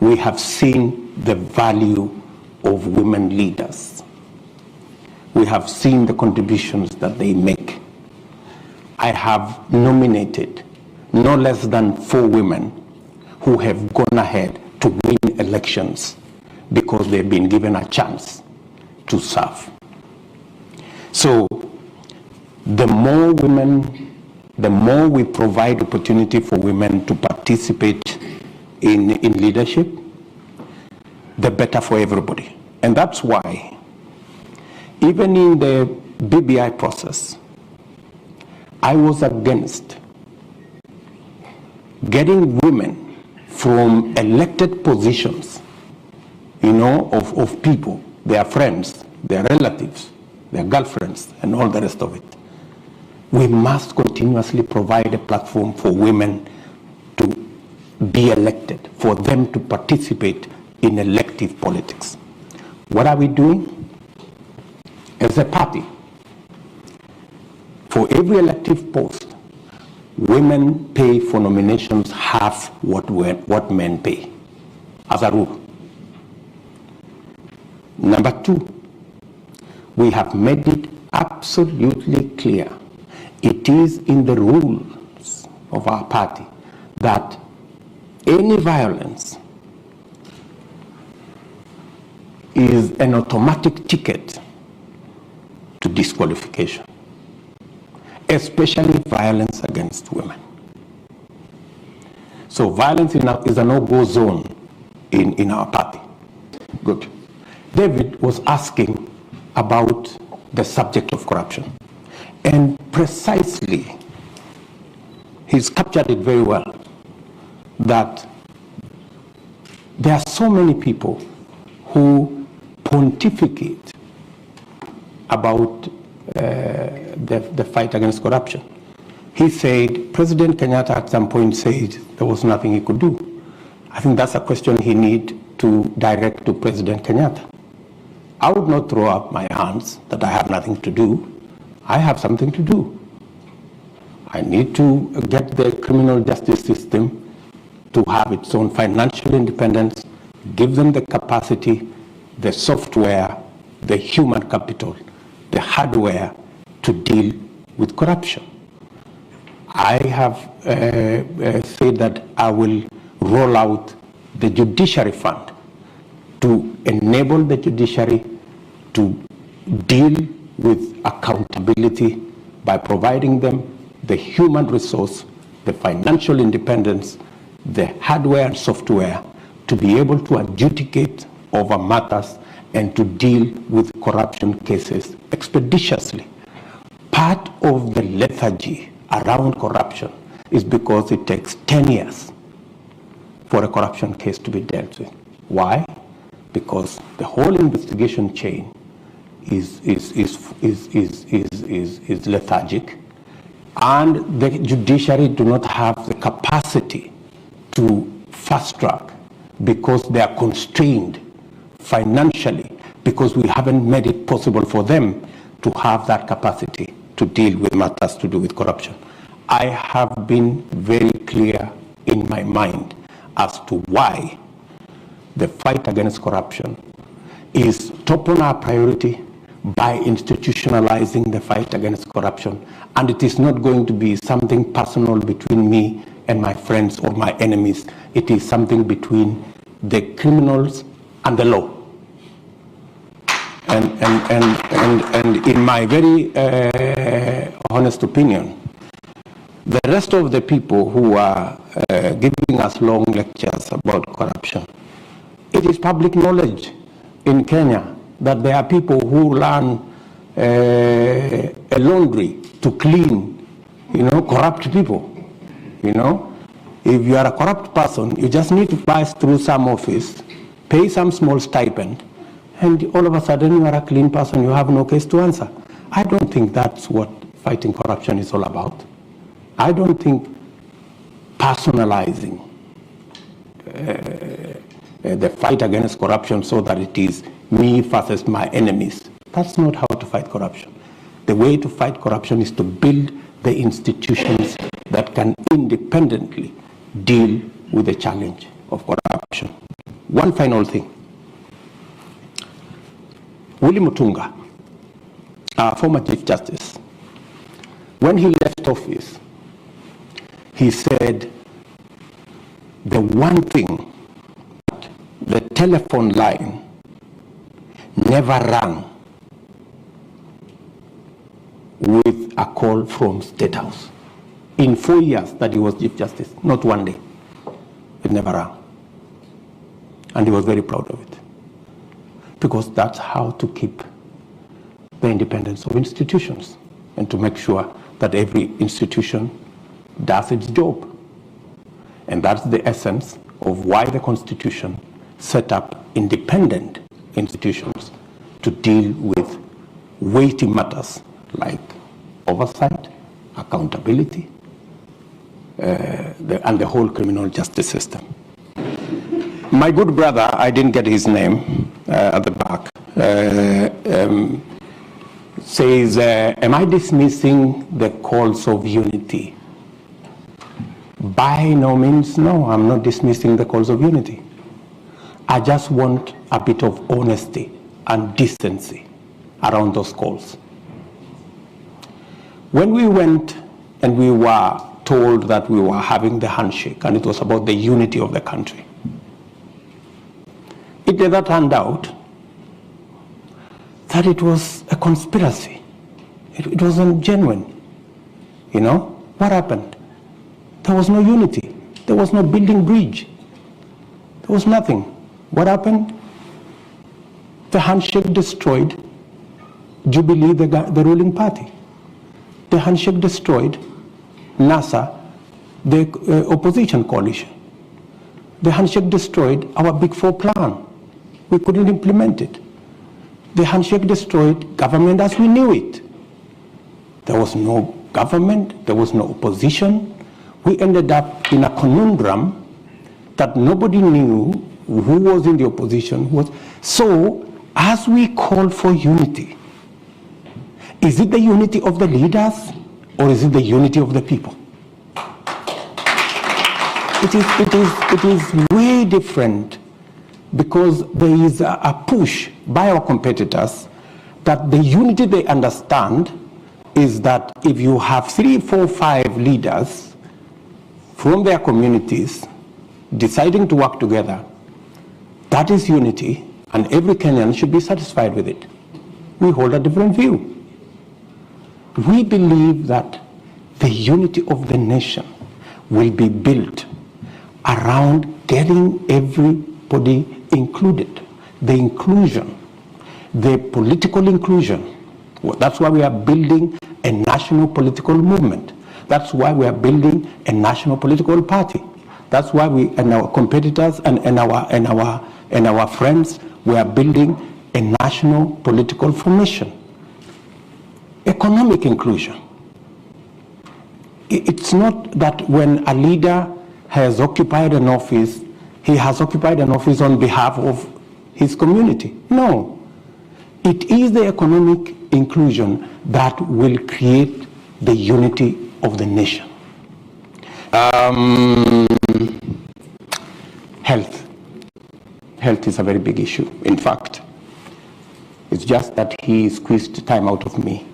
we have seen the value of women leaders. We have seen the contributions that they make. I have nominated no less than 4 women who have gone ahead to win elections because they've been given a chance to serve. So the more women, the more we provide opportunity for women to participate in leadership, the better for everybody. And that's why, even in the BBI process, I was against getting women from elected positions, of people, their friends, their relatives, their girlfriends, and all the rest of it. We must continuously provide a platform for women to be elected, for them to participate in elective politics. What are we doing? As a party, for every elective post, women pay for nominations half what men pay, as a rule. Number 2, we have made it absolutely clear, it is in the rules of our party that any violence is an automatic ticket to disqualification, especially violence against women. So violence is a no-go zone in our party. Good. David was asking about the subject of corruption. And precisely, he's captured it very well, that there are so many people who pontificate about the fight against corruption. He said, President Kenyatta at some point said there was nothing he could do. I think that's a question he needs to direct to President Kenyatta. I would not throw up my hands that I have nothing to do. I have something to do. I need to get the criminal justice system to have its own financial independence, give them the capacity, the software, the human capital, the hardware to deal with corruption. I have said that I will roll out the judiciary fund to enable the judiciary to deal with accountability by providing them the human resource, the financial independence, the hardware and software to be able to adjudicate over matters and to deal with corruption cases expeditiously. Part of the lethargy around corruption is because it takes 10 years for a corruption case to be dealt with. Why? Because the whole investigation chain is lethargic, and the judiciary do not have the capacity to fast track because they are constrained financially, because we haven't made it possible for them to have that capacity to deal with matters to do with corruption. I have been very clear in my mind as to why the fight against corruption is top on our priority by institutionalizing the fight against corruption. And it is not going to be something personal between me and my friends or my enemies. It is something between the criminals and the law. And in my very honest opinion, the rest of the people who are giving us long lectures about corruption, it is public knowledge in Kenya that there are people who learn a laundry to clean, corrupt people. If you are a corrupt person, you just need to pass through some office, pay some small stipend, and all of a sudden you are a clean person, you have no case to answer. I don't think that's what fighting corruption is all about. I don't think personalizing the fight against corruption so that it is me versus my enemies, that's not how to fight corruption. The way to fight corruption is to build the institutions that can independently deal with the challenge of corruption. One final thing. Willie Mutunga, our former Chief Justice, when he left office, he said the one thing, the telephone line never rang with a call from State House. In 4 years that he was Chief Justice, not one day, it never rang. And he was very proud of it. Because that's how to keep the independence of institutions and to make sure that every institution does its job. And that's the essence of why the Constitution set up independent institutions to deal with weighty matters like oversight, accountability, and the whole criminal justice system. My good brother, I didn't get his name at the back, says, am I dismissing the calls of unity? By no means, no, I'm not dismissing the calls of unity. I just want a bit of honesty and decency around those calls. When we went and we were told that we were having the handshake and it was about the unity of the country, it later turned out that it was a conspiracy. It wasn't genuine. You know, what happened? There was no unity. There was no building bridge. There was nothing. What happened? The handshake destroyed Jubilee, the ruling party. The handshake destroyed NASA, the opposition coalition. The handshake destroyed our Big Four plan. We couldn't implement it. The handshake destroyed government as we knew it. There was no government, there was no opposition. We ended up in a conundrum that nobody knew who was in the opposition. So, as we call for unity, is it the unity of the leaders or is it the unity of the people? It is way different, because there is a push by our competitors that the unity they understand is that if you have 3, 4, 5 leaders from their communities deciding to work together, that is unity, and every Kenyan should be satisfied with it. We hold a different view. We believe that the unity of the nation will be built around getting everybody included, the inclusion, the political inclusion. That's why we are building a national political movement. That's why we are building a national political party. That's why we and our competitors and our friends, we are building a national political formation. Economic inclusion. It's not that when a leader has occupied an office, he has occupied an office on behalf of his community. No. It is the economic inclusion that will create the unity of the nation. Health. Health is a very big issue. In fact, it's just that he squeezed time out of me.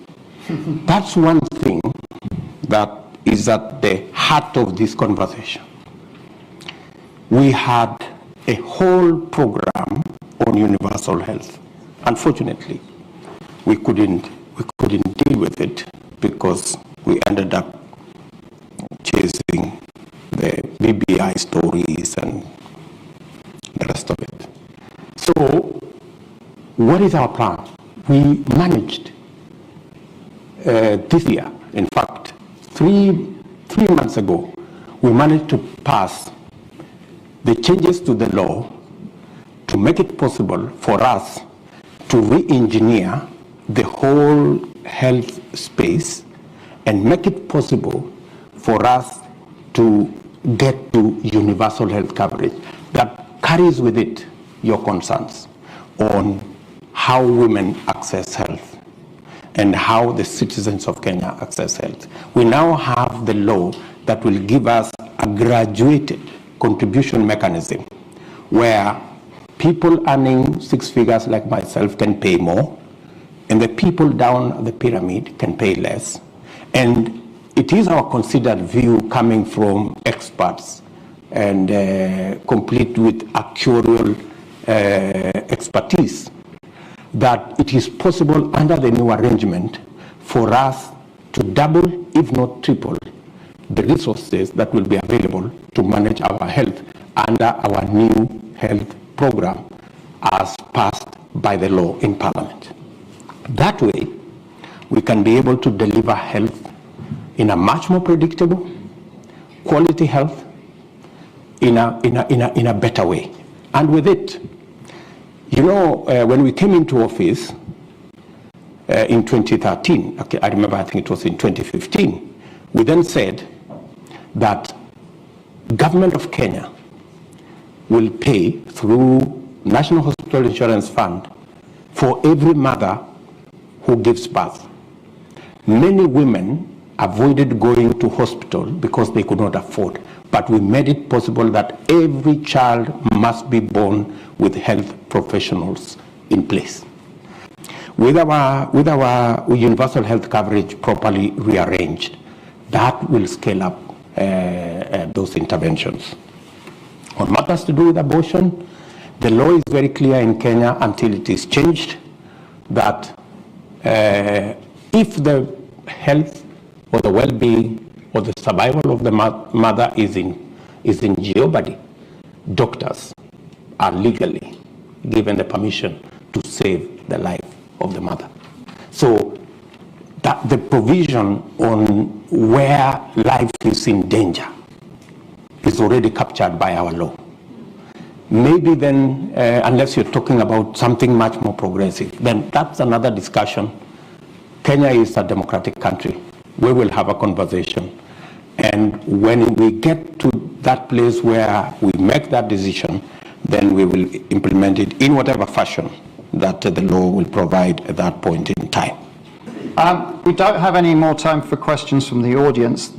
That's one thing that is at the heart of this conversation. We had a whole program on universal health. Unfortunately, we couldn't deal with it because we ended up chasing the BBI stories and the rest of it. So, what is our plan? We managed this year, in fact, three months ago, we managed to pass the changes to the law to make it possible for us to re-engineer the whole health space and make it possible for us to get to universal health coverage that carries with it your concerns on how women access health and how the citizens of Kenya access health. We now have the law that will give us a graduated contribution mechanism where People earning 6 figures like myself can pay more, and the people down the pyramid can pay less. And it is our considered view, coming from experts and complete with actuarial expertise, that it is possible under the new arrangement for us to double, if not triple, the resources that will be available to manage our health under our new health program as passed by the law in Parliament. That way, we can be able to deliver health in a much more predictable, quality health in a better way. And with it, you know, when we came into office in 2013, okay, I remember, I think it was in 2015, we then said that government of Kenya will pay through National Hospital Insurance Fund for every mother who gives birth. Many women avoided going to hospital because they could not afford, but we made it possible that every child must be born with health professionals in place. With our universal health coverage properly rearranged, that will scale up those interventions. On matters to do with abortion, the law is very clear in Kenya until it is changed that if the health or the well-being or the survival of the mother is in jeopardy, doctors are legally given the permission to save the life of the mother. So that the provision on where life is in danger is already captured by our law. Maybe then, unless you're talking about something much more progressive, then that's another discussion. Kenya is a democratic country. We will have a conversation. And when we get to that place where we make that decision, then we will implement it in whatever fashion that the law will provide at that point in time. We don't have any more time for questions from the audience.